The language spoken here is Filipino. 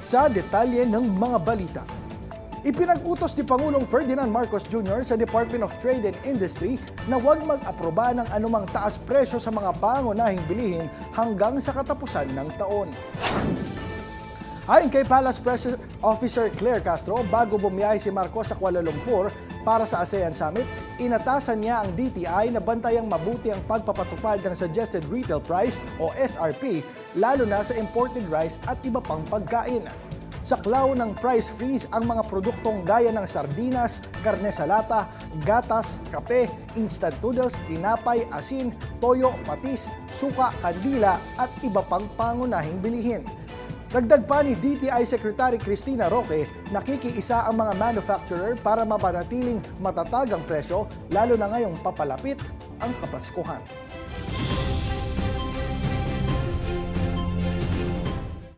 Sa detalye ng mga balita. Ipinag-utos ni Pangulong Ferdinand Marcos Jr. sa Department of Trade and Industry na huwag mag-aproba ng anumang taas presyo sa mga pangunahing bilihin hanggang sa katapusan ng taon. Ayon kay Palace Press Officer Claire Castro, bago bumiyahe si Marcos sa Kuala Lumpur para sa ASEAN Summit, inatasan niya ang DTI na bantayang mabuti ang pagpapatupad ng Suggested Retail Price o SRP, lalo na sa imported rice at iba pang pagkain. Saklaw ng price freeze ang mga produktong gaya ng sardinas, karne sa lata, gatas, kape, instant noodles, tinapay, asin, toyo, patis, suka, kandila at iba pang pangunahing bilihin. Dagdag pa ni DTI Secretary Cristina Roque, nakikiisa ang mga manufacturer para mapanatiling matatag ang presyo, lalo na ngayong papalapit ang Kapaskuhan.